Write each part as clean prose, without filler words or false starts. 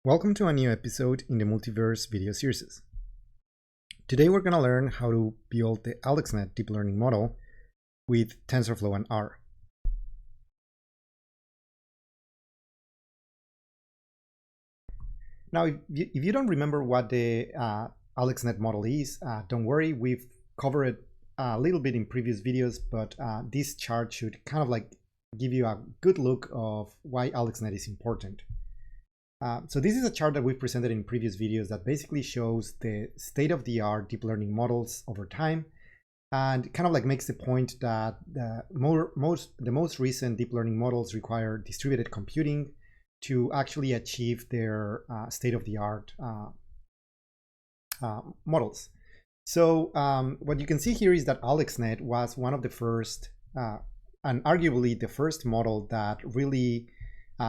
Welcome to a new episode in the Multiverse video series. Today we're going to learn how to build the AlexNet deep learning model with TensorFlow and R. Now, if you don't remember what the AlexNet model is, don't worry, we've covered it a little bit in previous videos, but this chart should kind of like give you a good look of why AlexNet is important. So this is a chart that we've presented in previous videos that basically shows the state-of-the-art deep learning models over time, and kind of like makes the point that the most recent deep learning models require distributed computing to actually achieve their state-of-the-art models. So what you can see here is that AlexNet was one of the first and arguably the first model that really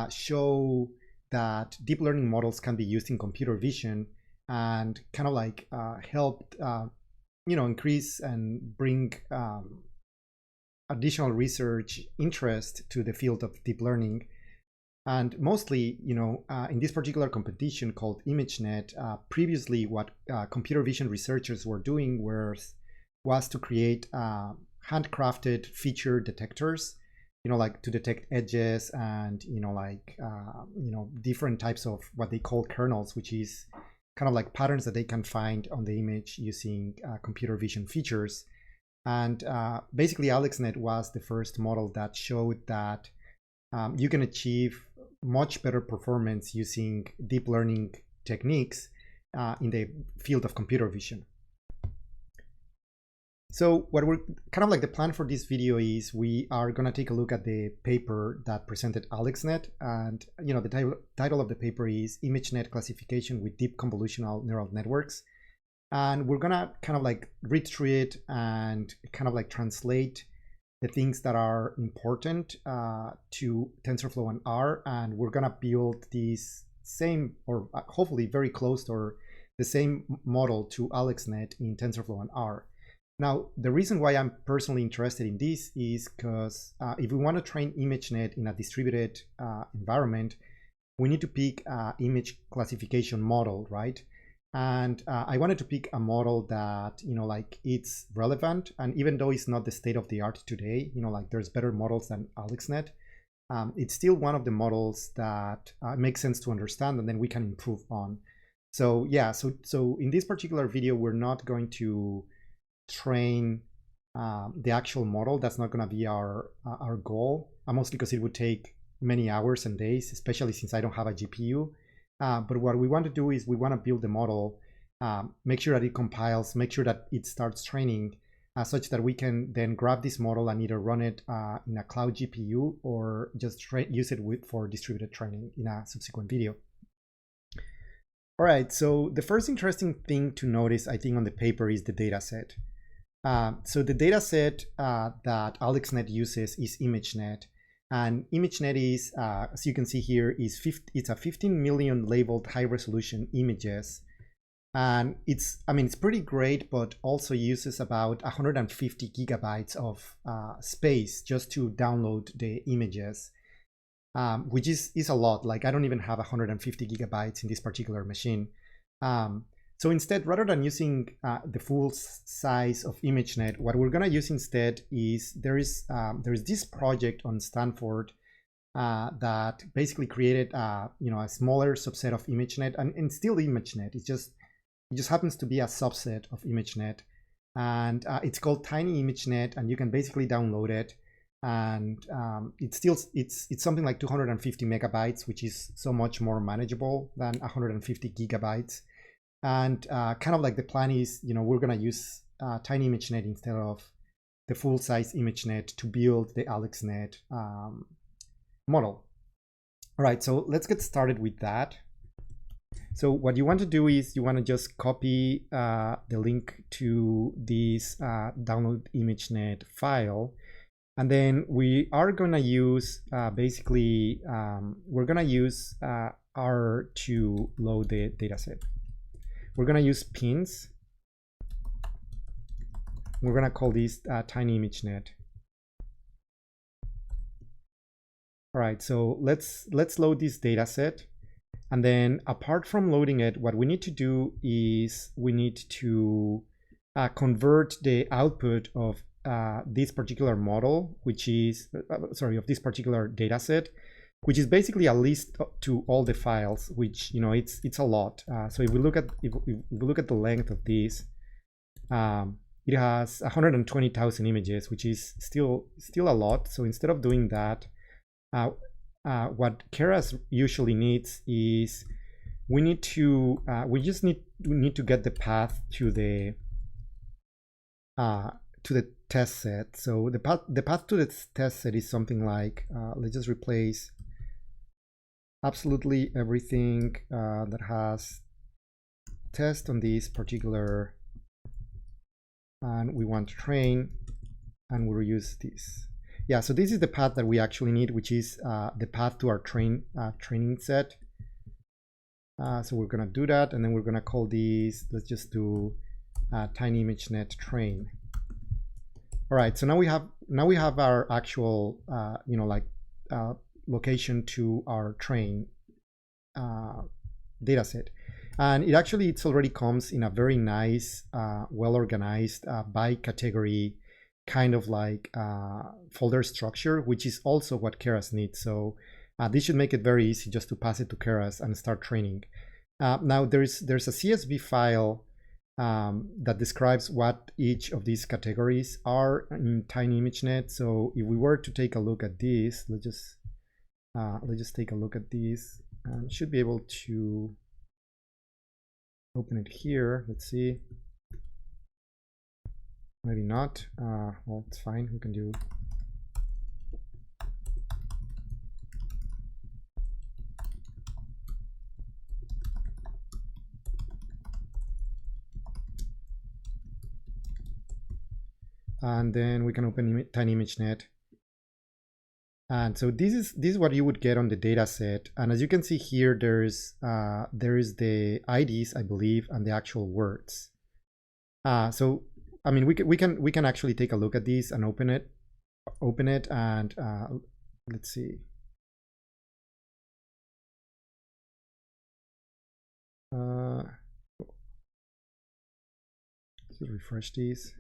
show that deep learning models can be used in computer vision and kind of like helped increase and bring additional research interest to the field of deep learning. And mostly, in this particular competition called ImageNet, previously what computer vision researchers were doing was to create handcrafted feature detectors, like to detect edges and, different types of what they call kernels, which is kind of like patterns that they can find on the image using computer vision features. And basically AlexNet was the first model that showed that you can achieve much better performance using deep learning techniques in the field of computer vision. So what we're kind of like the plan for this video is we are going to take a look at the paper that presented AlexNet, and the title of the paper is ImageNet Classification with Deep Convolutional Neural Networks. And we're going to kind of like read through it and kind of like translate the things that are important to TensorFlow and R, and we're going to build this same, or hopefully very close or the same model to AlexNet in TensorFlow and R. Now, the reason why I'm personally interested in this is because if we want to train ImageNet in a distributed environment, we need to pick an image classification model, right? And I wanted to pick a model that, it's relevant. And even though it's not the state of the art today, there's better models than AlexNet, it's still one of the models that makes sense to understand and then we can improve on. So yeah, so in this particular video, we're not going to train the actual model. That's not going to be our goal, mostly because it would take many hours and days, especially since I don't have a GPU. But what we want to do is we want to build the model, make sure that it compiles, make sure that it starts training such that we can then grab this model and either run it in a cloud GPU or just use it for distributed training in a subsequent video. All right, so the first interesting thing to notice, I think, on the paper is the data set. So the data set that AlexNet uses is ImageNet, and ImageNet is, as you can see here, it's a 15 million labeled high-resolution images, and it's pretty great, but also uses about 150 gigabytes of space just to download the images, which is a lot. Like I don't even have 150 gigabytes in this particular machine. So instead, rather than using the full size of ImageNet, what we're going to use instead is there is this project on Stanford that basically created a smaller subset of ImageNet, and still ImageNet. It just happens to be a subset of ImageNet, and it's called Tiny ImageNet, and you can basically download it, and it's something like 250 megabytes, which is so much more manageable than 150 gigabytes. And kind of like the plan is, we're going to use Tiny ImageNet instead of the full-size ImageNet to build the AlexNet model. All right, so let's get started with that. So what you want to do is you want to just copy the link to this download ImageNet file. And then we are going to use we're going to use R to load the dataset. We're going to use pins. We're going to call this Tiny ImageNet. All right, so let's load this data set. And then apart from loading it, what we need to do is we need to convert the output of this particular model, which is, of this particular data set, which is basically a list to all the files, which, you know, it's a lot. So if we look at the length of this, it has 120,000 images, which is still a lot. So instead of doing that, what Keras usually needs is we just need to get the path to the test set. So the path to the test set is something like, let's just replace absolutely everything that has test on this particular, and we want to train, and we'll use this. Yeah, so this is the path that we actually need, which is the path to our training set. So we're gonna do that, and then we're gonna call these, let's just do Tiny ImageNet train. All right, so now we have our actual you know, like location to our train data set. And it already comes in a very nice, well-organized by category kind of like folder structure, which is also what Keras needs. So this should make it very easy just to pass it to Keras and start training. Now there's a CSV file that describes what each of these categories are in Tiny ImageNet. So if we were to take a look at this, let's just take a look at this. Should be able to open it here. Let's see. Maybe not. Well, it's fine. We can do. And then we can open Tiny ImageNet. And so this is what you would get on the data set. And as you can see here, there is the IDs, I believe, and the actual words. So I mean, we can actually take a look at these and open it, and let's see. Let's refresh these.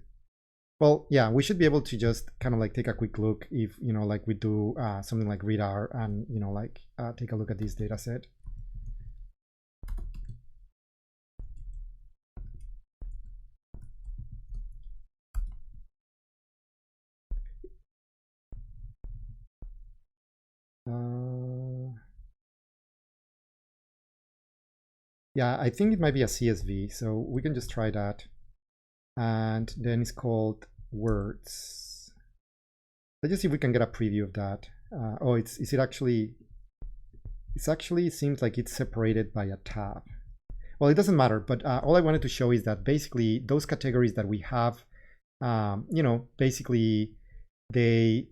Well, yeah, we should be able to just kind of like take a quick look if, you know, like we do something like read R and, you know, like take a look at this data set. Yeah, I think it might be a CSV, so we can just try that. And then it's called words. Let's just see if we can get a preview of that. Oh, it actually seems like it's separated by a tab. Well, it doesn't matter, but all I wanted to show is that basically those categories that we have, you know, basically they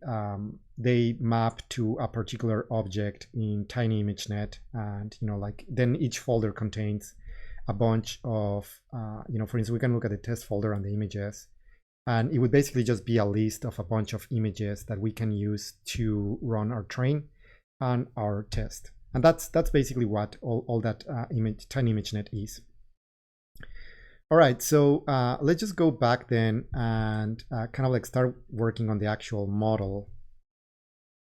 map to a particular object in Tiny ImageNet, and, you know, like then each folder contains a bunch of, you know, for instance, we can look at the test folder and the images, and it would basically just be a list of a bunch of images that we can use to run our train and our test. And that's basically what all that Tiny ImageNet is. All right, so let's just go back then and kind of like start working on the actual model.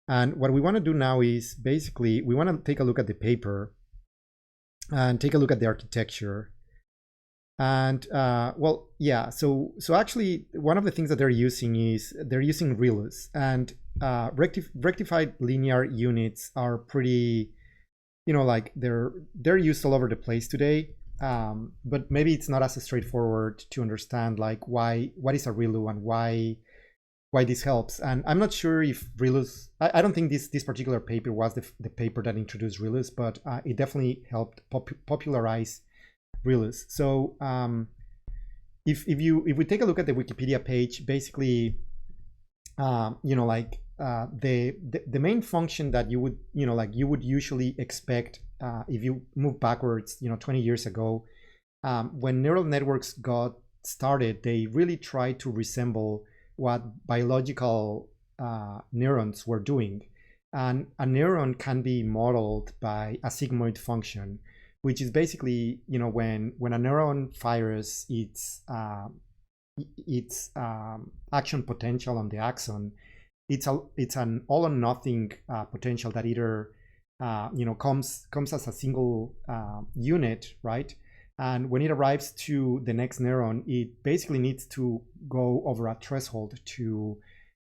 And what we want to do now is basically we want to take a look at the paper and take a look at the architecture. And well, yeah, so actually one of the things that they're using is they're using ReLUs, and rectified linear units are pretty, you know, like they're used all over the place today. But maybe it's not as straightforward to understand like what is a ReLU and why this helps. And I'm not sure if ReLUs, I don't think this particular paper was the paper that introduced ReLUs, but it definitely helped popularize ReLUs. So if we take a look at the Wikipedia page, basically, you know, like the main function that you would, you know, like you would usually expect if you move backwards, you know, 20 years ago, when neural networks got started, they really tried to resemble what biological neurons were doing. And a neuron can be modeled by a sigmoid function, which is basically, when a neuron fires its action potential on the axon, it's an all or nothing potential that either comes as a single unit, right? And when it arrives to the next neuron, it basically needs to go over a threshold to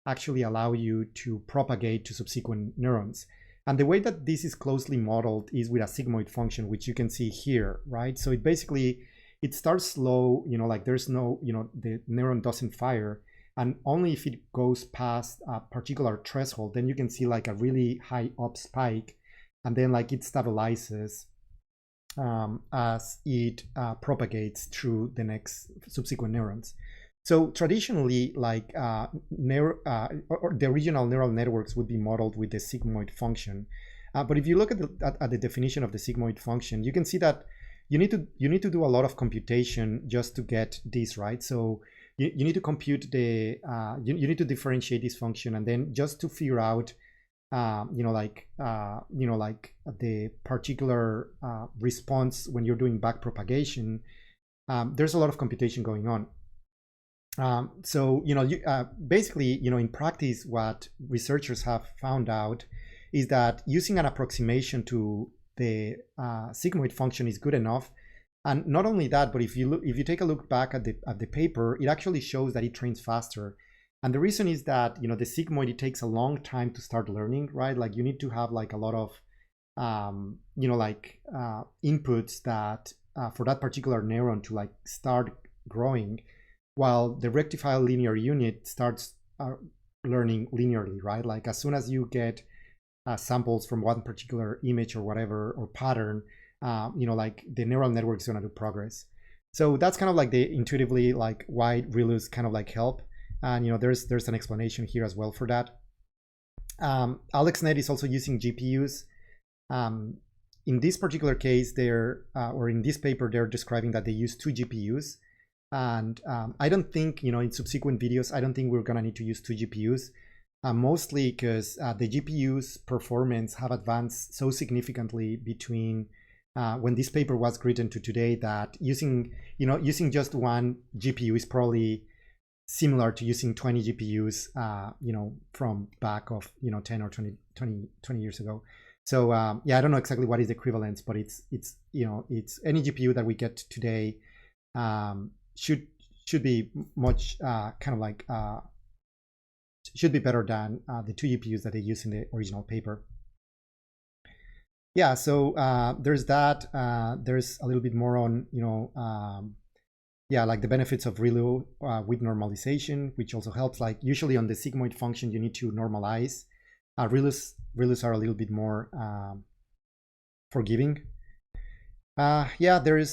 actually allow you to propagate to subsequent neurons. And the way that this is closely modeled is with a sigmoid function, which you can see here, right? So it starts slow, like there's no, the neuron doesn't fire. And only if it goes past a particular threshold, then you can see like a really high up spike. And then like it stabilizes as it propagates through the next subsequent neurons. So traditionally, like or the original neural networks would be modeled with the sigmoid function. But if you look at the definition of the sigmoid function, you can see that you need to do a lot of computation just to get this right. So you need to compute the you need to differentiate this function, and then just to figure out like the particular response when you're doing back propagation. There's a lot of computation going on. So basically, in practice, what researchers have found out is that using an approximation to the sigmoid function is good enough. And not only that, but if you take a look back at the paper, it actually shows that it trains faster. And the reason is that the sigmoid, it takes a long time to start learning, right? Like you need to have like a lot of inputs that for that particular neuron to like start growing, while the rectified linear unit starts learning linearly, right? Like as soon as you get samples from one particular image or whatever, or pattern, like the neural network is going to do progress. So that's kind of like the intuitively like why ReLUs kind of like help. And there's an explanation here as well for that. AlexNet is also using GPUs. In this particular case, or in this paper, they're describing that they use 2 GPUs. And I don't think, in subsequent videos, I don't think we're gonna need to use 2 GPUs, mostly because the GPU's performance have advanced so significantly between when this paper was written to today that using just one GPU is probably similar to using 20 GPUs, from back of 10 or 20 years ago. So yeah, I don't know exactly what is the equivalence, but it's any GPU that we get today should be much kind of like should be better than the 2 GPUs that they use in the original paper. Yeah, so there's that. There's a little bit more on yeah, like the benefits of ReLU with normalization, which also helps. Like usually on the sigmoid function, you need to normalize. ReLUs are a little bit more forgiving. Yeah, they're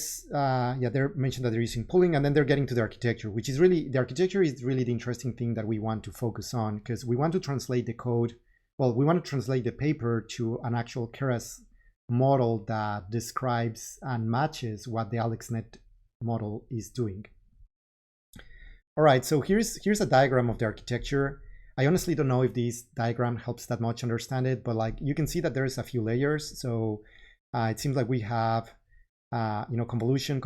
mentioned that they're using pooling, and then they're getting to the architecture, which is really, the architecture is really the interesting thing that we want to focus on, because we want to translate the code. Well, we want to translate the paper to an actual Keras model that describes and matches what the AlexNet model is doing. All right, so here's a diagram of the architecture. I honestly don't know if this diagram helps that much understand it, but like you can see that there's a few layers. So it seems like we have convolution,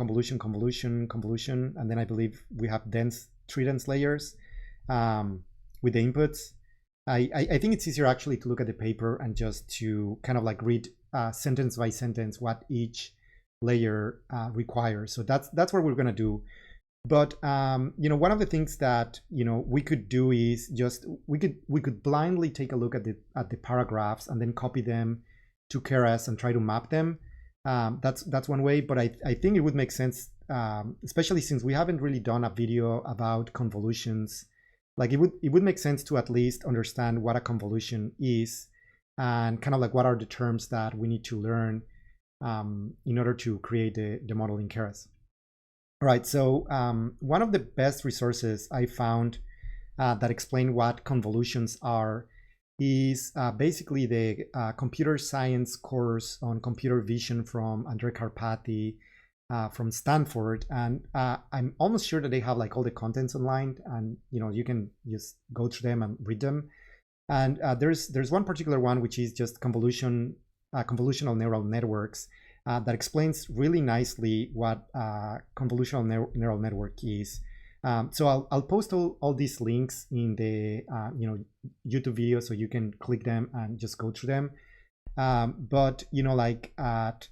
and then I believe we have 3 dense layers with the inputs. I think it's easier actually to look at the paper and just to kind of like read sentence by sentence what each layer requires. So that's what we're gonna do. But one of the things that we could do is just we could blindly take a look at the paragraphs and then copy them to Keras and try to map them. That's one way, but I think it would make sense, especially since we haven't really done a video about convolutions. Like it would make sense to at least understand what a convolution is and kind of like what are the terms that we need to learn in order to create the model in Keras. All right, so one of the best resources I found that explain what convolutions are is basically the computer science course on computer vision from Andrej Karpathy from Stanford. And I'm almost sure that they have like all the contents online, and you can just go through them and read them. And there's one particular one which is just convolutional neural networks that explains really nicely what convolutional neural network is. So I'll post all these links in the YouTube video, so you can click them and just go through them. But like at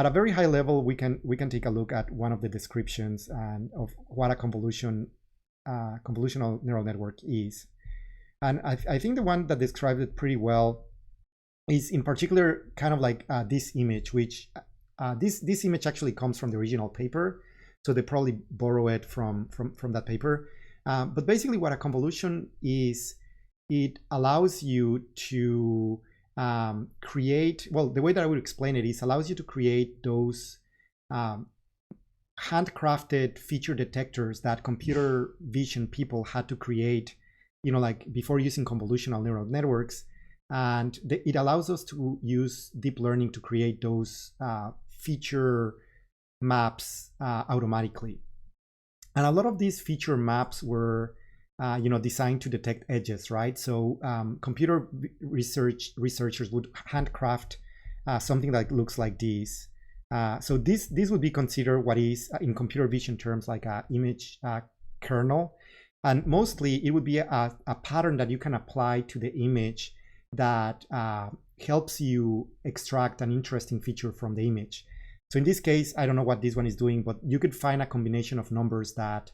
a very high level, we can take a look at one of the descriptions and of what a convolutional neural network is. And I think the one that describes it pretty well is in particular kind of like this image, which this image actually comes from the original paper. So they probably borrow it from that paper. But basically what a convolution is, it allows you to create, well, the way that I would explain it is allows you to create those handcrafted feature detectors that computer vision people had to create, like before using convolutional neural networks. And it allows us to use deep learning to create those feature maps automatically. And a lot of these feature maps were designed to detect edges, right? So computer researchers would handcraft something that looks like this. So this would be considered what is in computer vision terms like an image kernel. And mostly it would be a pattern that you can apply to the image that helps you extract an interesting feature from the image. So in this case, I don't know what this one is doing, but you could find a combination of numbers that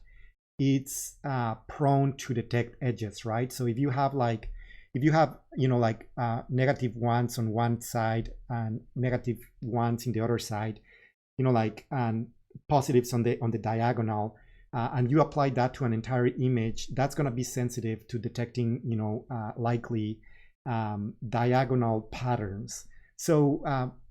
it's prone to detect edges, right? So if you have negative ones on one side and negative ones in the other side, and positives on the diagonal, and you apply that to an entire image, that's going to be sensitive to detecting, likely diagonal patterns. So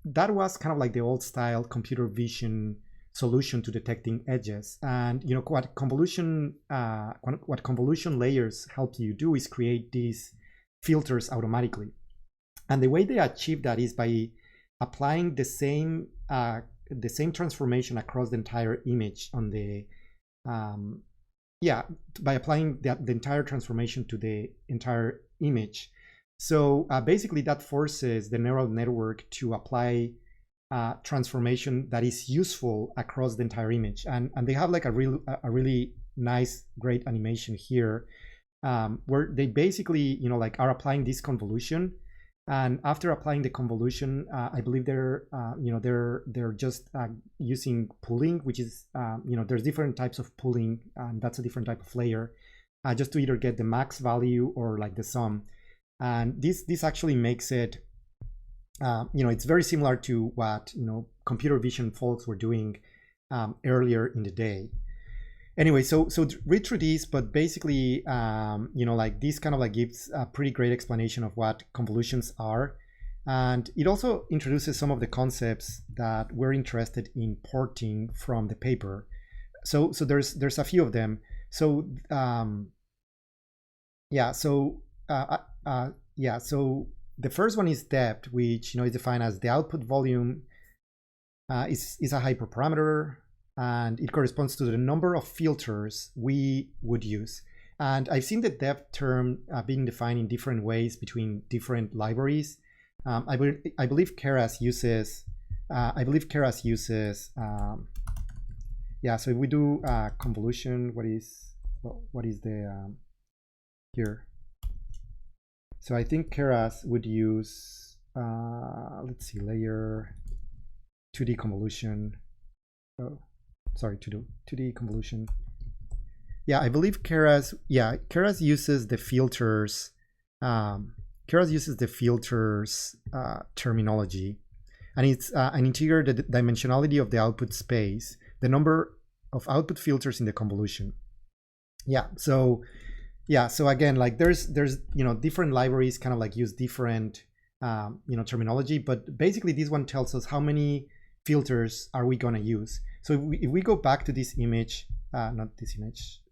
that was kind of like the old style computer vision solution to detecting edges. And what convolution layers help you do is create these filters automatically. And the way they achieve that is by applying the same transformation across the entire image on the by applying the entire transformation to the entire image. So basically that forces the neural network to apply transformation that is useful across the entire image. And they have like a really nice, great animation here where they basically, are applying this convolution. And after applying the convolution, I believe they're just using pooling, which is, there's different types of pooling, and that's a different type of layer, just to either get the max value or like the sum. And this actually makes it, it's very similar to what, computer vision folks were doing earlier in the day. Anyway, so read through these, but basically, this kind of gives a pretty great explanation of what convolutions are. And it also introduces some of the concepts that we're interested in porting from the paper. So there's a few of them. So, so the first one is depth, which is defined as the output volume is a hyperparameter, and it corresponds to the number of filters we would use. And I've seen the depth term being defined in different ways between different libraries. I believe Keras uses. So if we do convolution, what is the here? So I think Keras would use, let's see, layer 2D convolution. Oh, sorry, 2D convolution. Yeah, I believe Keras uses the filters. Keras uses the filters terminology, and it's an integer the dimensionality of the output space, the number of output filters in the convolution. So again, there's different libraries kind of use different terminology, but basically this one tells us how many filters are we going to use. So if we go back to this image, not this image,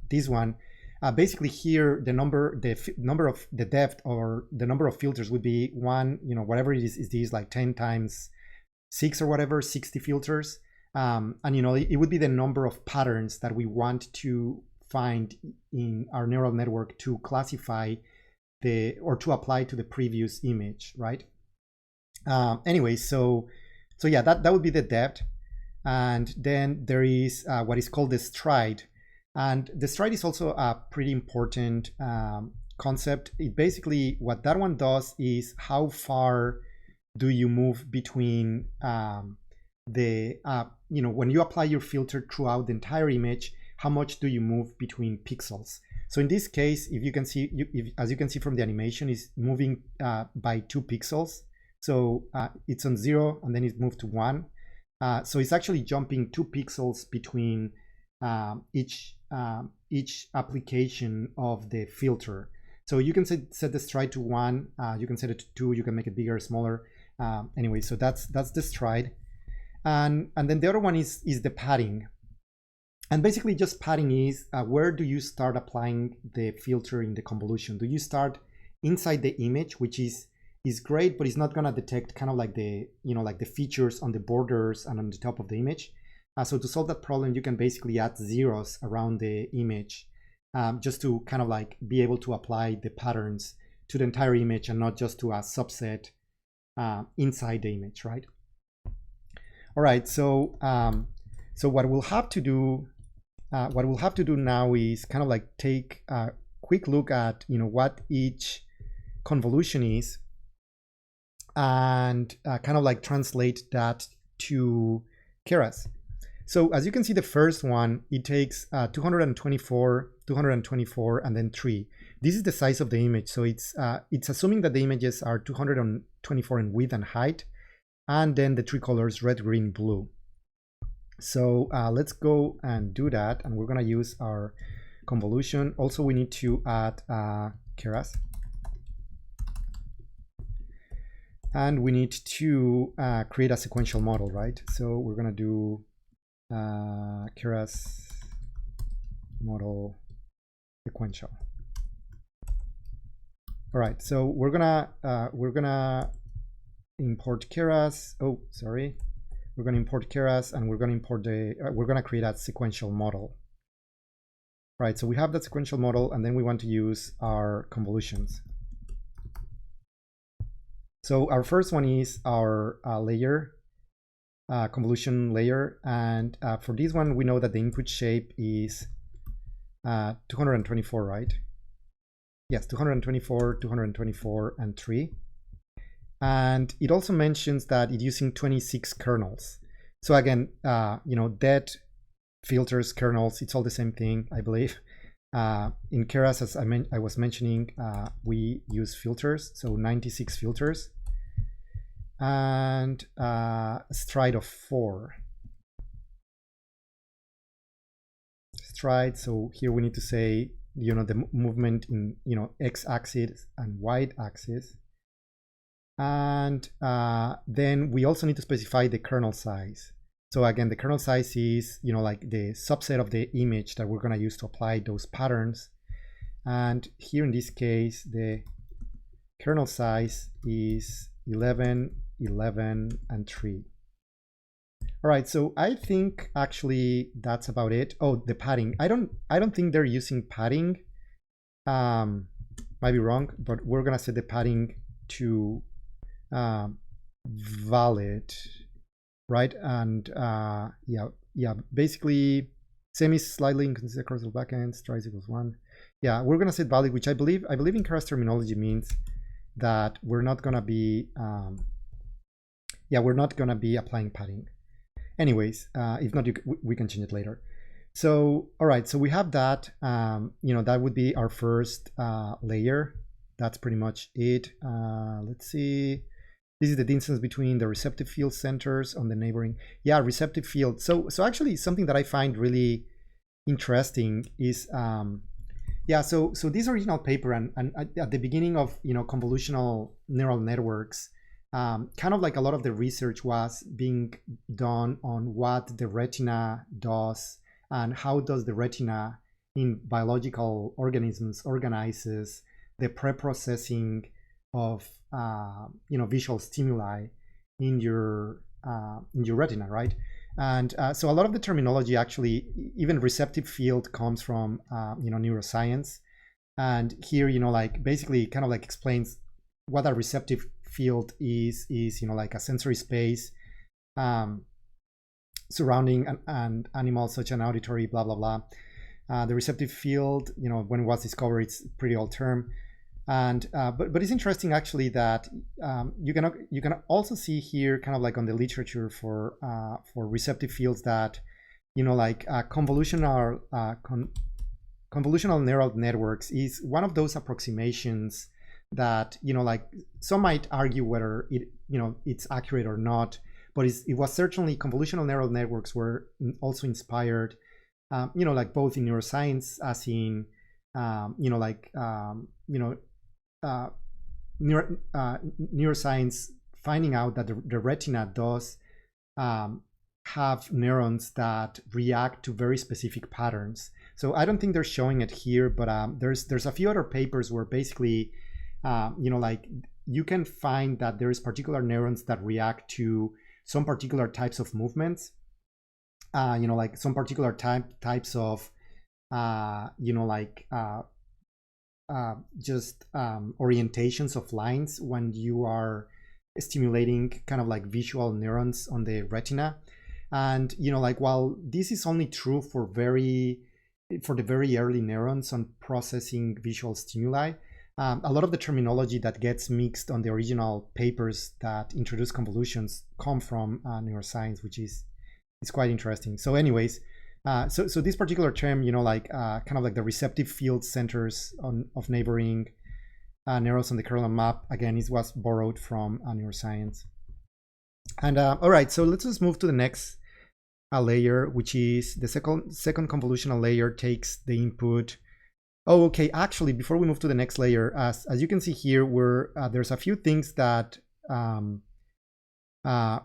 this one, basically here the number of the depth or the number of filters would be one, whatever it is these 10 times 6 or whatever, 60 filters, and it would be the number of patterns that we want to find in our neural network to classify or to apply to the previous image, right? Anyway, so yeah, that would be the depth. And then there is what is called the stride. And the stride is also a pretty important concept. It basically, what that one does is how far do you move between when you apply your filter throughout the entire image, how much do you move between pixels? So in this case, if you can see, as you can see from the animation, is moving by 2 pixels. So it's on 0 and then it moved to 1. So it's actually jumping 2 pixels between each application of the filter. So you can set the stride to 1. You can set it to 2. You can make it bigger, smaller. Anyway, so that's the stride. And then the other one is the padding. And basically just padding is where do you start applying the filter in the convolution? Do you start inside the image, which is great, but it's not gonna detect kind of like the features on the borders and on the top of the image. So to solve that problem, you can basically add zeros around the image just to kind of like be able to apply the patterns to the entire image and not just to a subset inside the image, right? All right, so what we'll have to do now is kind of like take a quick look at what each convolution is, and kind of like translate that to Keras. So as you can see, the first one, it takes 224, 224, and then 3. This is the size of the image. So it's assuming that the images are 224 in width and height, and then the 3 colors, red, green, blue. So let's go and do that. And we're gonna use our convolution. Also, we need to add Keras. And we need to create a sequential model, right? So we're gonna do Keras model sequential. All right, so we're gonna import Keras. Oh, sorry. We're gonna import Keras, and we're gonna import we're gonna create a sequential model. Right, so we have that sequential model, and then we want to use our convolutions. So our first one is our layer, convolution layer, and for this one, we know that the input shape is 224, right? Yes, 224, 224, and 3. And it also mentions that it's using 26 kernels. So again, dead filters, kernels, it's all the same thing, I believe. In Keras, as I was mentioning, we use filters, so 96 filters, and a stride of 4. Stride, so here we need to say, the movement in, x-axis and y-axis. And then we also need to specify the kernel size. So again, the kernel size is, like the subset of the image that we're gonna use to apply those patterns. And here in this case, the kernel size is 11, 11, and 3. All right, so I think actually that's about it. Oh, the padding. I don't think they're using padding. Might be wrong, but we're gonna set the padding to valid, right? And yeah, basically same is slightly inconsistent across the backend, strides equals 1. Yeah, we're gonna set valid, which I believe in Keras terminology means that we're not gonna be we're not gonna be applying padding. Anyways, if not, we can change it later. So all right, so we have that. That would be our first layer. That's pretty much it. Let's see. This is the distance between the receptive field centers on the neighboring. Yeah, receptive field. So actually something that I find really interesting is, so this original paper and at the beginning of, convolutional neural networks, kind of like a lot of the research was being done on what the retina does and how does the retina in biological organisms organizes the pre-processing of visual stimuli in your retina, right? And so a lot of the terminology, actually, even receptive field, comes from neuroscience. And here, like basically kind of like explains what a receptive field is like a sensory space surrounding an animal such an auditory blah blah blah. The receptive field, when it was discovered, it's a pretty old term. And but it's interesting actually that you can also see here kind of like on the literature for receptive fields that like convolutional neural networks is one of those approximations that like some might argue whether it's accurate or not, but it was certainly convolutional neural networks were also inspired like both in neuroscience as in neuroscience finding out that the retina does have neurons that react to very specific patterns. So I don't think they're showing it here, but there's a few other papers where basically like you can find that there is particular neurons that react to some particular types of movements, like some particular types of just orientations of lines when you are stimulating kind of like visual neurons on the retina. And like while this is only true for the very early neurons on processing visual stimuli, a lot of the terminology that gets mixed on the original papers that introduce convolutions come from neuroscience, which is quite interesting. So anyways, so this particular term, like kind of like the receptive field centers of neighboring neurons on the kernel map, again, it was borrowed from neuroscience. And all right, so let's just move to the next layer, which is the second convolutional layer takes the input. Oh, okay. Actually, before we move to the next layer, as you can see here, there's a few things that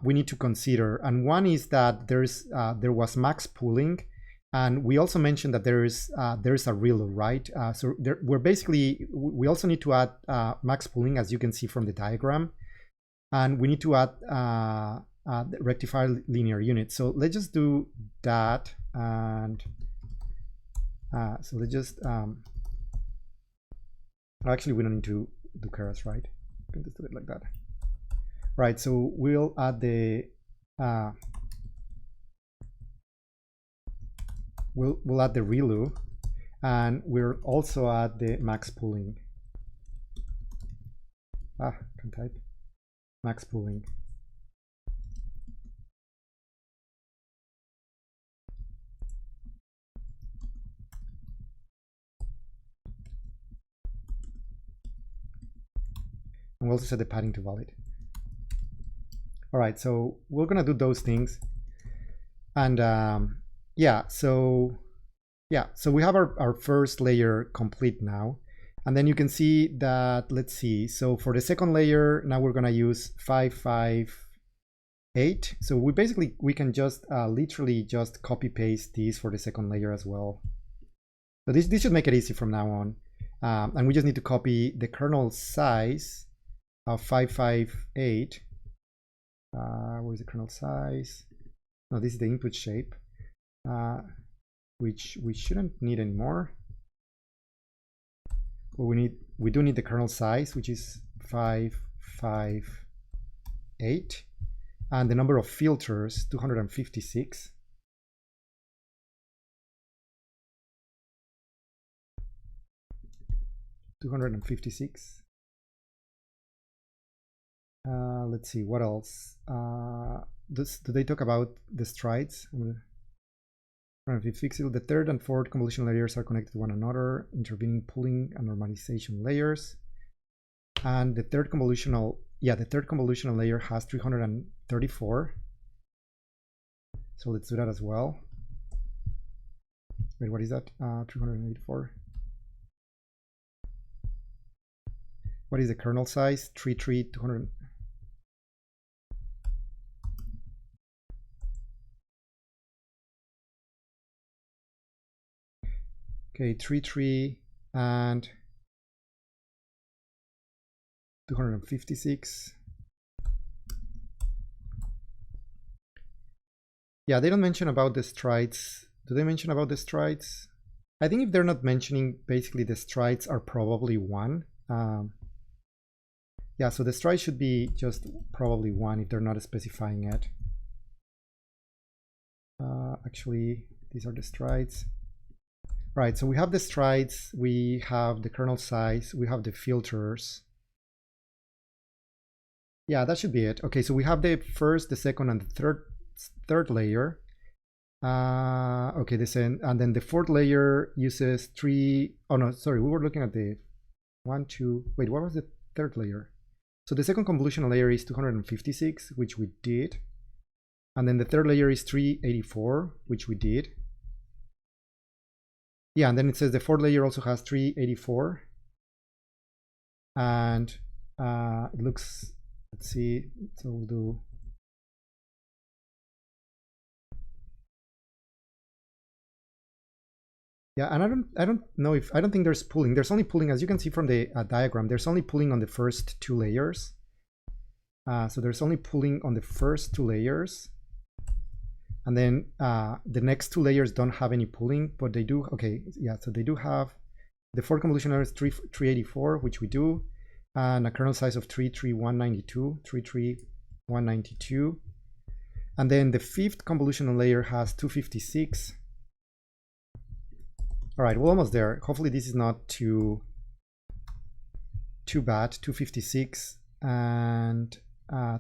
we need to consider, and one is that there was max pooling, and we also mentioned that there's a ReLU, right? So we also need to add max pooling, as you can see from the diagram, and we need to add the rectified linear units. So let's just do that, and so let's just actually we don't need to do Keras, right? We can just do it like that. Right, so we'll add the we'll add the ReLU, and we'll also add the max pooling. Can type max pooling. And we'll also set the padding to valid. All right, so we're gonna do those things, and so we have our first layer complete now, and then you can see that, let's see, so for the second layer now we're gonna use 558. So we can just literally just copy paste these for the second layer as well. So this should make it easy from now on, and we just need to copy the kernel size of 558. Where's the kernel size? No, this is the input shape, which we shouldn't need anymore. But we do need the kernel size, which is 558, and the number of filters 256. Let's see what else. Do they talk about the strides? 256. The third and fourth convolutional layers are connected to one another, intervening pooling and normalization layers. And the third convolutional layer has 334. So let's do that as well. Wait, what is that? 384. What is the kernel size? 200. Okay, 33 and 256. Yeah, they don't mention about the strides. Do they mention about the strides? I think if they're not mentioning, basically the strides are probably 1. Yeah, so the strides should be just probably 1 if they're not specifying it. Actually, these are the strides. Right, so we have the strides, we have the kernel size, we have the filters. Yeah, that should be it. Okay, so we have the first, the second, and the third layer. Okay, and then the fourth layer uses 3. Oh no, sorry, we were looking at the 1, 2. Wait, what was the third layer? So the second convolutional layer is 256, which we did. And then the third layer is 384, which we did. Yeah, and then it says the fourth layer also has 384. And it looks, let's see, so we'll do. Yeah, and I don't know if, I don't think there's pooling. There's only pooling, as you can see from the diagram, there's only pooling on the first 2 layers. So there's only pooling on the first 2 layers. And then the next 2 layers don't have any pooling, but they do, okay, yeah, so they do have, the fourth convolutional layer is 384, which we do, and a kernel size of 33192. And then the fifth convolutional layer has 256. All right, we're almost there. Hopefully this is not too bad. 256 and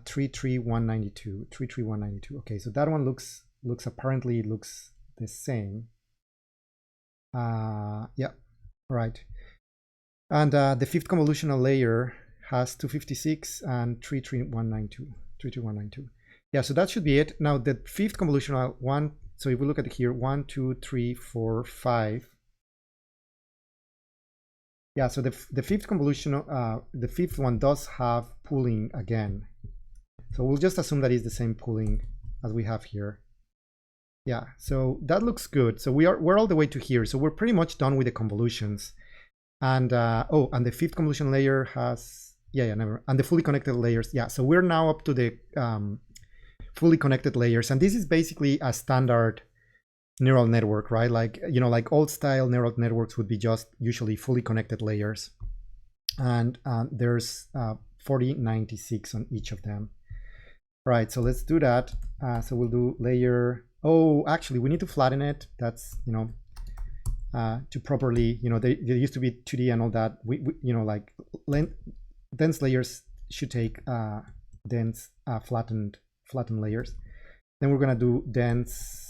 33192. Okay, so that one looks apparently looks the same. Yeah, right. And the fifth convolutional layer has 256 and 33192. Yeah, so that should be it. Now the fifth convolutional one. So if we look at it here, 1, 2, 3, 4, 5. Yeah, so the fifth convolutional, the fifth one does have pooling again. So we'll just assume that is the same pooling as we have here. Yeah, so that looks good. So we're all the way to here. So we're pretty much done with the convolutions. And oh, and the fifth convolution layer has, never. And the fully connected layers. Yeah, so we're now up to the fully connected layers. And this is basically a standard neural network, right? Like, like old style neural networks would be just usually fully connected layers. And there's 4096 on each of them. Right, so let's do that. So we'll do layer. Oh, actually, we need to flatten it. That's, to properly, they used to be 2D and all that. We like dense layers should take dense flattened layers. Then we're gonna do dense.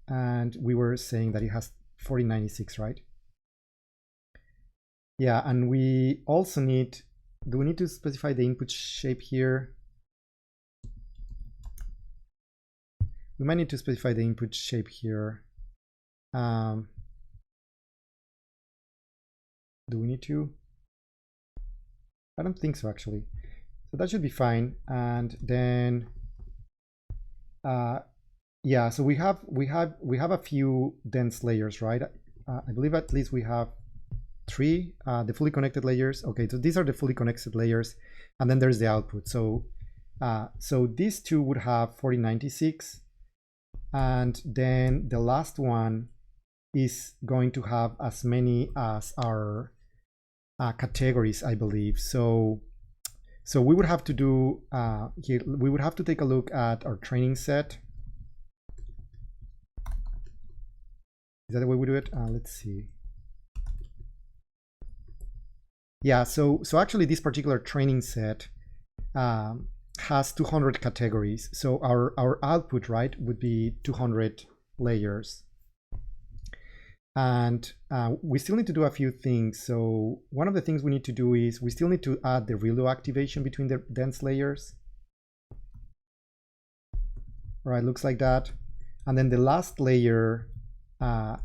And we were saying that it has 4096, right? Yeah, and we also need, do we need to specify the input shape here? We might need to specify the input shape here. Do we need to? I don't think so, actually. So that should be fine. And then yeah, so we have a few dense layers, right? I believe at least we have 3, the fully connected layers. Okay, so these are the fully connected layers, and then there's the output. So so these 2 would have 4096, and then the last one is going to have as many as our categories, I believe. So we would have to do here. We would have to take a look at our training set. Is that the way we do it? Let's see. Yeah, so actually this particular training set has 200 categories. So our output, right, would be 200 layers. And we still need to do a few things. So one of the things we need to do is we still need to add the ReLU activation between the dense layers. All right, looks like that. And then the last layer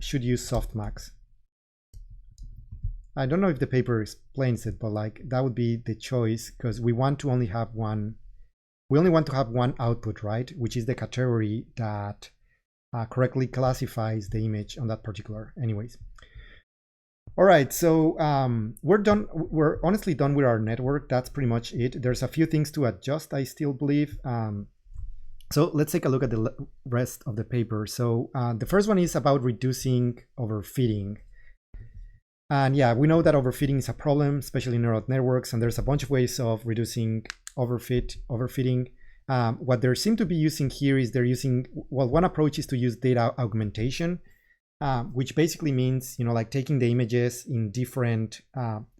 should use softmax. I don't know if the paper explains it, but like that would be the choice, because we want to only have one. We only want to have one output, right? Which is the category that correctly classifies the image on that particular. Anyways. All right, so we're done. We're honestly done with our network. That's pretty much it. There's a few things to adjust, I still believe. So let's take a look at the rest of the paper. So the first one is about reducing overfitting. And yeah, we know that overfitting is a problem, especially in neural networks, and there's a bunch of ways of reducing overfitting. What they seem to be using here is they're using, well, one approach is to use data augmentation, which basically means, like taking the images in different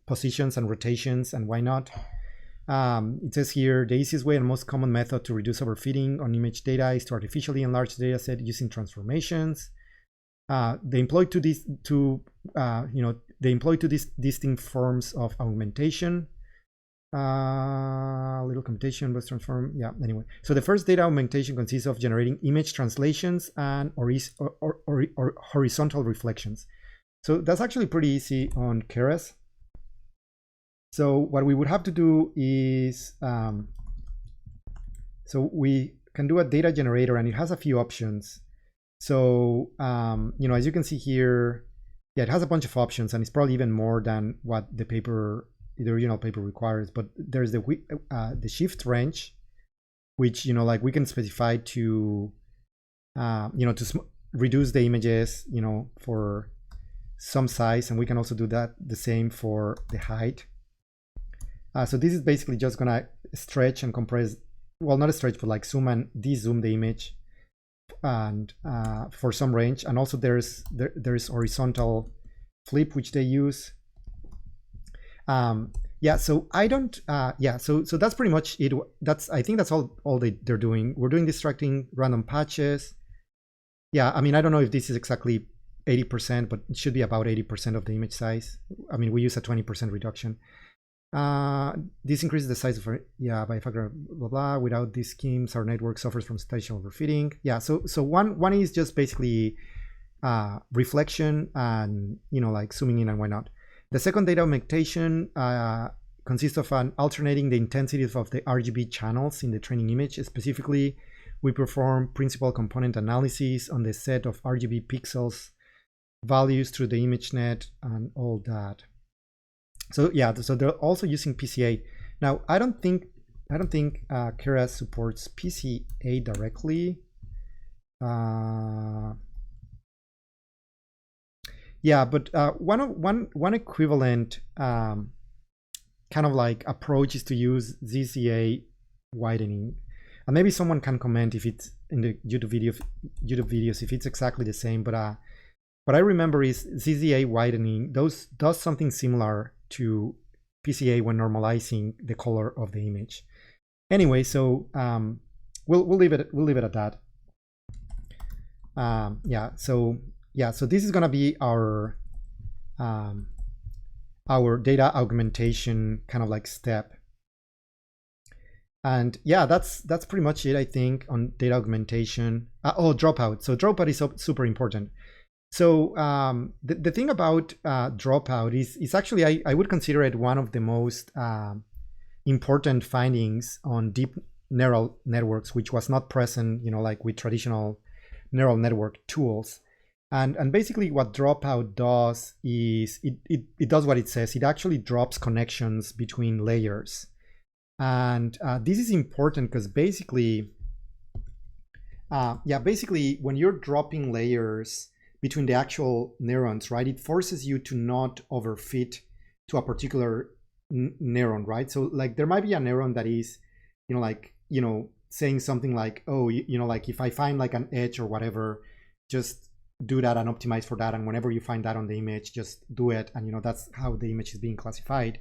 positions and rotations, and why not? It says here, the easiest way and most common method to reduce overfitting on image data is to artificially enlarge the data set using transformations. They employ two distinct forms of augmentation. Little computation was transformed. Yeah, anyway. So the first data augmentation consists of generating image translations and or horizontal reflections. So that's actually pretty easy on Keras. So what we would have to do is, so we can do a data generator, and it has a few options. So, as you can see here, yeah, it has a bunch of options, and it's probably even more than what the original paper requires. But there's the shift range, which, like we can specify to, to reduce the images, for some size, and we can also do that the same for the height. So this is basically just gonna stretch and compress, well, not a stretch, but like zoom and de-zoom the image, and for some range. And also there's horizontal flip, which they use. Yeah, so I don't, yeah, so that's pretty much it. I think that's all they're doing. We're doing distracting random patches. Yeah, I mean, I don't know if this is exactly 80%, but it should be about 80% of the image size. I mean, we use a 20% reduction. This increases the size of, yeah, by a factor of blah blah. Without these schemes, our network suffers from spatial overfitting. Yeah, so one is just basically reflection and, like zooming in and why not. The second data augmentation consists of alternating the intensity of the RGB channels in the training image. Specifically, we perform principal component analysis on the set of RGB pixels values through the ImageNet and all that. So yeah, so they're also using PCA. Now I don't think Keras supports PCA directly. Yeah, but one equivalent kind of like approach is to use ZZA widening, and maybe someone can comment if it's in the YouTube videos if it's exactly the same. But what I remember is ZZA widening does something similar to PCA when normalizing the color of the image. Anyway, so we'll leave it at that. Yeah, so this is gonna be our data augmentation kind of like step. And yeah, that's pretty much it, I think, on data augmentation. Oh, dropout. So dropout is super important. So the thing about dropout is actually, I would consider it one of the most important findings on deep neural networks, which was not present, like with traditional neural network tools. And basically what dropout does is it does what it says. It actually drops connections between layers. And this is important because basically, basically when you're dropping layers between the actual neurons, right, it forces you to not overfit to a particular neuron, right? So like there might be a neuron that is, saying something like, oh, like if I find like an edge or whatever, just do that and optimize for that. And whenever you find that on the image, just do it. And that's how the image is being classified.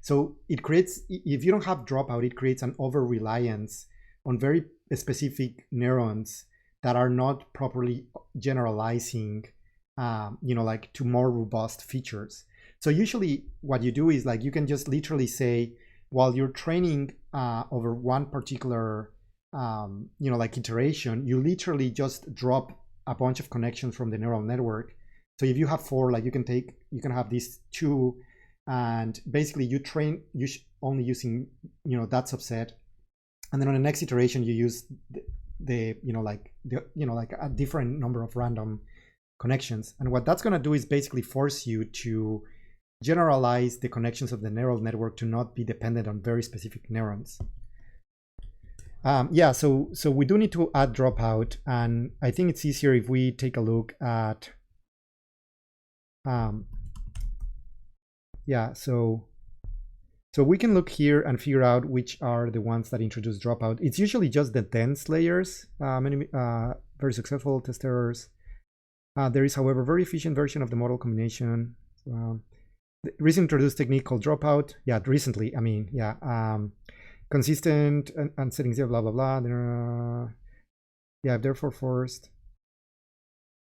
So it creates, if you don't have dropout, it creates an over-reliance on very specific neurons that are not properly generalizing, like to more robust features. So usually what you do is like, you can just literally say, while you're training over one particular, like iteration, you literally just drop a bunch of connections from the neural network. So if you have 4, like you can have these 2, and basically you train only using, that subset. And then on the next iteration, you use like a different number of random connections. And what that's going to do is basically force you to generalize the connections of the neural network to not be dependent on very specific neurons. Yeah, so we do need to add dropout, and I think it's easier if we take a look at yeah, so we can look here and figure out which are the ones that introduce dropout. It's usually just the dense layers, very successful test errors. There is, however, a very efficient version of the model combination. The recently introduced technique called dropout. Yeah, recently, I mean, yeah. Consistent and setting zero, blah, blah, blah. Yeah, therefore forced.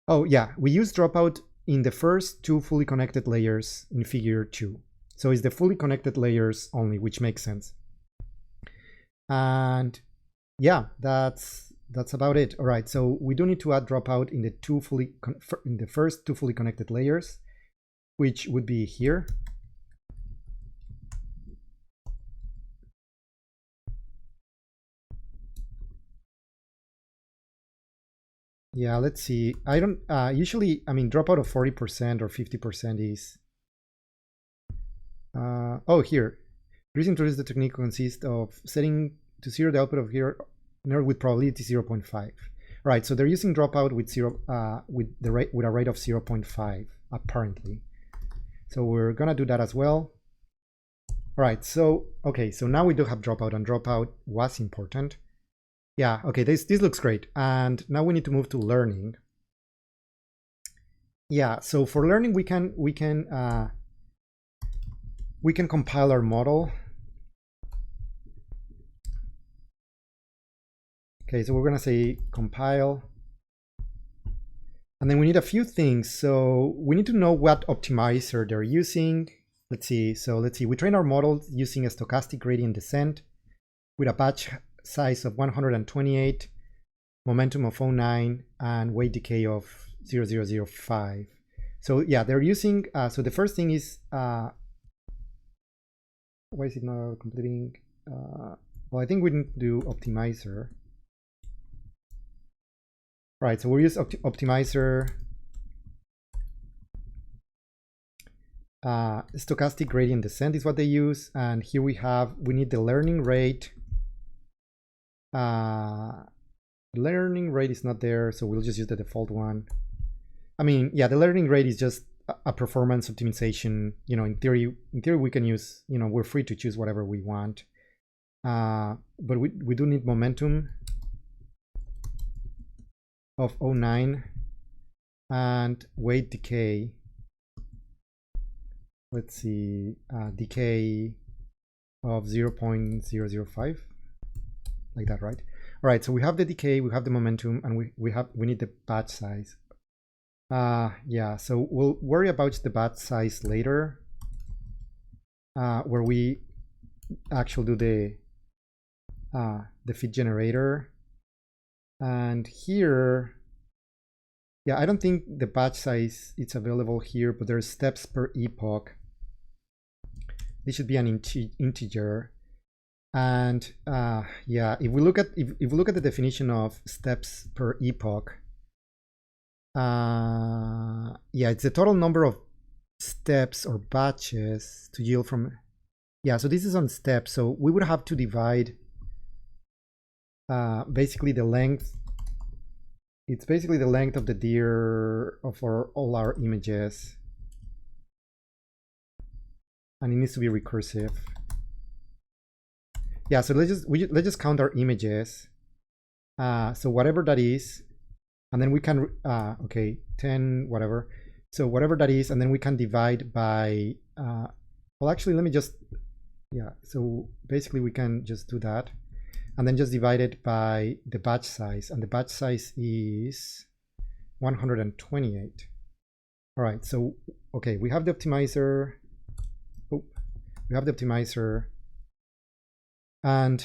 Oh, yeah, we use dropout in the first two fully connected layers in figure 2. So it's the fully connected layers only, which makes sense. And yeah, that's about it. All right, so we do need to add dropout in the first two fully connected layers, which would be here. Yeah, let's see. I don't usually, I mean, dropout of 40% or 50% is oh, here. Reason to use the technique consists of setting to 0 the output of here node with probability 0.5. Right, so they're using dropout with with a rate of 0.5 apparently. So we're gonna do that as well. All right, so okay, so now we do have dropout, and dropout was important. Yeah, okay, this looks great. And now we need to move to learning. Yeah, so for learning we can compile our model. Okay, so we're gonna say compile. And then we need a few things. So we need to know what optimizer they're using. Let's see, we train our model using a stochastic gradient descent with a batch size of 128, momentum of 0.9, and weight decay of 0.005. So yeah, they're using, so the first thing is, why is it not completing? Well, I think we need to do optimizer. Right, so we'll use optimizer, stochastic gradient descent is what they use, and here we need the learning rate. Learning rate is not there, so we'll just use the default one. I mean, yeah, the learning rate is just a performance optimization. You know, in theory we can use, you know, we're free to choose whatever we want. But we do need momentum of 0.9 and weight decay. Let's see, decay of 0.005, like that, right? All right, so we have the decay, we have the momentum, and we need the batch size. Yeah, so we'll worry about the batch size later, where we actually do the fit generator. And here, yeah, I don't think the batch size it's available here, but there's steps per epoch. This should be an integer. And yeah, if we look at the definition of steps per epoch, yeah, it's the total number of steps or batches to yield from. Yeah, so this is on steps, so we would have to divide basically the length. It's basically the length of the dir of all our images, and it needs to be recursive. Yeah, so let's just count our images. So whatever that is, and then we can okay, 10 whatever. So whatever that is, and then we can divide by well, actually, let me just, yeah, so basically we can just do that, and then just divide it by the batch size, and the batch size is 128. All right, so okay, we have the optimizer. Oh, we have the optimizer. And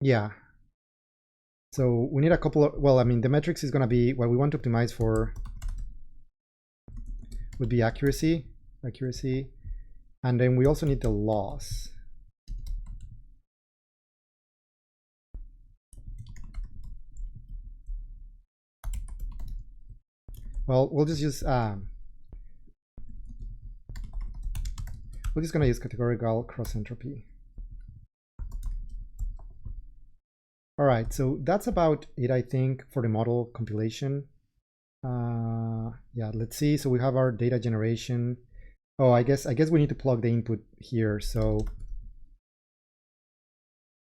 yeah, so we need a couple of, well, I mean, the metrics is going to be what we want to optimize for would be accuracy, and then we also need the loss. Well, we'll just use we're just going to use categorical cross entropy. All right, so that's about it, I think, for the model compilation. Yeah, let's see. So we have our data generation. Oh, I guess we need to plug the input here. So,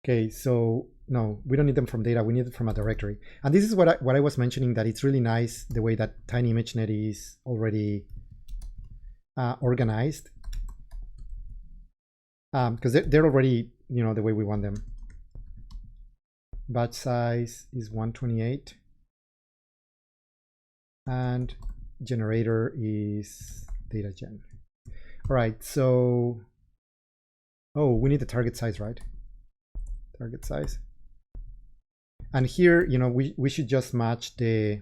okay, so no, we don't need them from data. We need it from a directory. And this is what I was mentioning, that it's really nice the way that Tiny ImageNet is already organized, because they're already, you know, the way we want them. Batch size is 128, and generator is data gen. All right, so, oh, we need the target size, right? Target size. And here, you know, we should just match the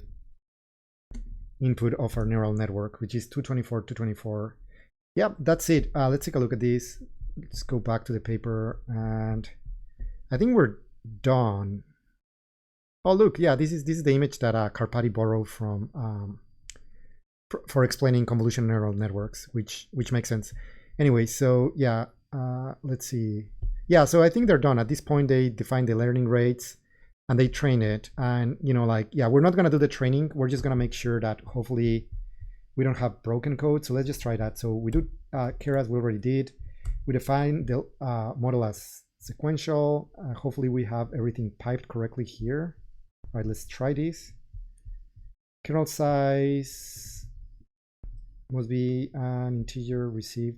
input of our neural network, which is 224, 224. Yep, that's it. Let's take a look at this. Let's go back to the paper, and I think we're done. Oh, look, yeah, this is the image that Karpati borrowed from for explaining convolutional neural networks, which makes sense. Anyway, so yeah, let's see. Yeah, so I think they're done. At this point, they define the learning rates and they train it. And, you know, like, yeah, we're not going to do the training. We're just going to make sure that hopefully we don't have broken code. So let's just try that. So we do Keras, we already did. We define the model as sequential. Hopefully we have everything piped correctly here. All right, let's try this. Kernel size must be an integer received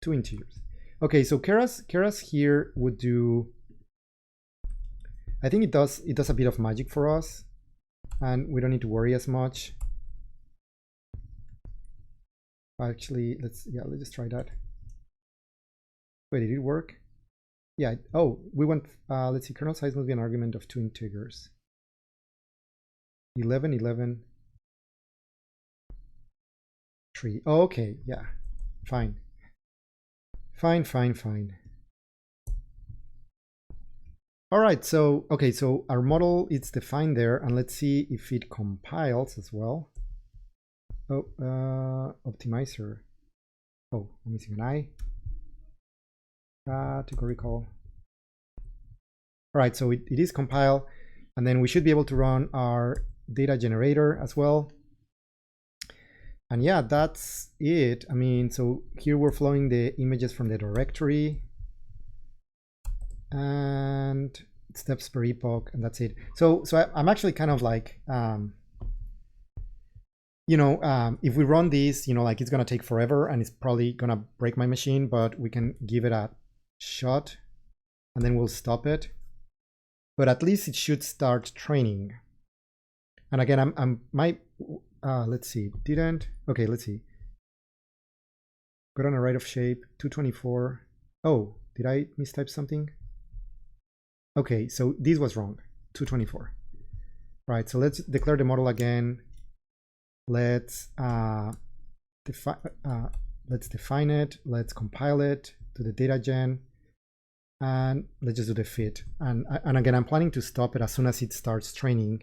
2 integers. Okay, so Keras here would do, I think it does a bit of magic for us, and we don't need to worry as much. Actually, let's just try that. Wait, did it work? Yeah. Oh, we went. Let's see. Kernel size must be an argument of 2 integers. 11, 11, 3. Oh, okay. Yeah. Fine. Fine. All right. So okay. So our model, it's defined there, and let's see if it compiles as well. Oh, optimizer. Oh, I'm missing an I. Categorical. All right, so it is compile, and then we should be able to run our data generator as well. And yeah, that's it. I mean, so here we're flowing the images from the directory, and steps per epoch, and that's it. So I'm actually kind of like, you know, if we run this, you know, like it's gonna take forever and it's probably gonna break my machine, but we can give it a shot and then we'll stop it. But at least it should start training. And again, let's see, didn't, okay, let's see. Got on a right of shape, 224. Oh, did I mistype something? Okay, so this was wrong, 224. Right, so let's declare the model again. Let's define it. Let's compile it to the data gen, and let's just do the fit. And again, I'm planning to stop it as soon as it starts training,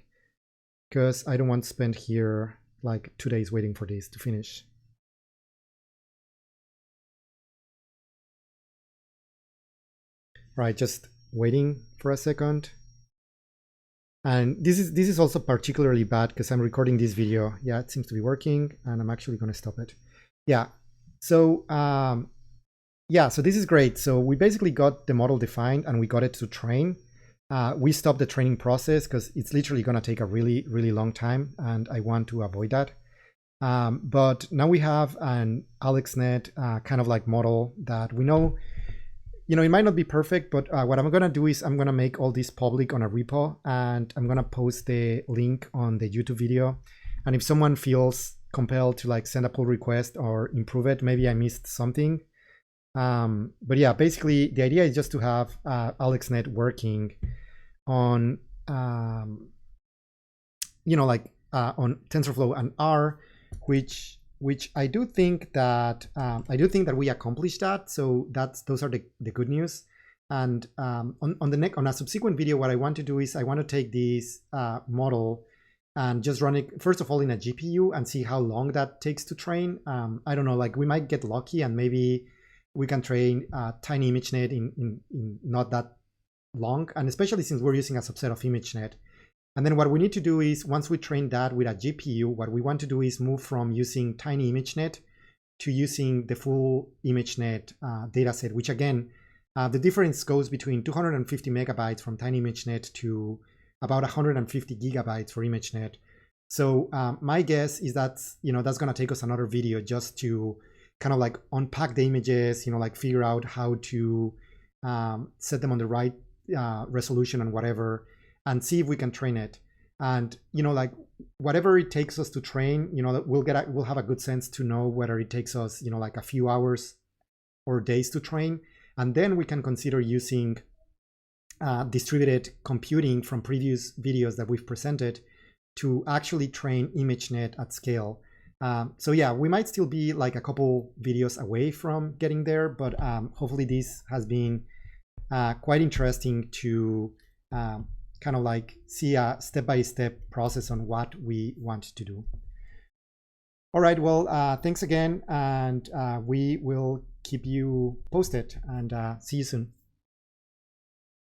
because I don't want to spend here like 2 days waiting for this to finish. Right, just waiting for a second. And this is also particularly bad because I'm recording this video. Yeah, it seems to be working, and I'm actually going to stop it. Yeah. So yeah, so this is great. So we basically got the model defined and we got it to train. We stopped the training process because it's literally going to take a really, really long time, and I want to avoid that. But now we have an AlexNet kind of like model that we know, you know, it might not be perfect, but what I'm going to do is I'm going to make all this public on a repo, and I'm going to post the link on the YouTube video. And if someone feels compelled to like send a pull request or improve it, maybe I missed something. But yeah, basically the idea is just to have AlexNet working on, you know, like on TensorFlow and R, which I do think that we accomplished that. So those are the good news. And on a subsequent video, what I want to do is I want to take this model and just run it first of all in a GPU and see how long that takes to train. I don't know, like we might get lucky and maybe we can train Tiny ImageNet in not that long, and especially since we're using a subset of ImageNet. And then what we need to do is, once we train that with a GPU, what we want to do is move from using Tiny ImageNet to using the full ImageNet dataset, which again, the difference goes between 250 megabytes from Tiny ImageNet to about 150 gigabytes for ImageNet. So my guess is that, that's going to take us another video just to kind of like unpack the images, like figure out how to set them on the right resolution and whatever, and see if we can train it. And like whatever it takes us to train, we'll have a good sense to know whether it takes us like a few hours or days to train, and then we can consider using distributed computing from previous videos that we've presented to actually train ImageNet at scale. So yeah, we might still be like a couple videos away from getting there, but hopefully this has been quite interesting to kind of like see a step-by-step process on what we want to do. All right, well, thanks again, and we will keep you posted, and see you soon.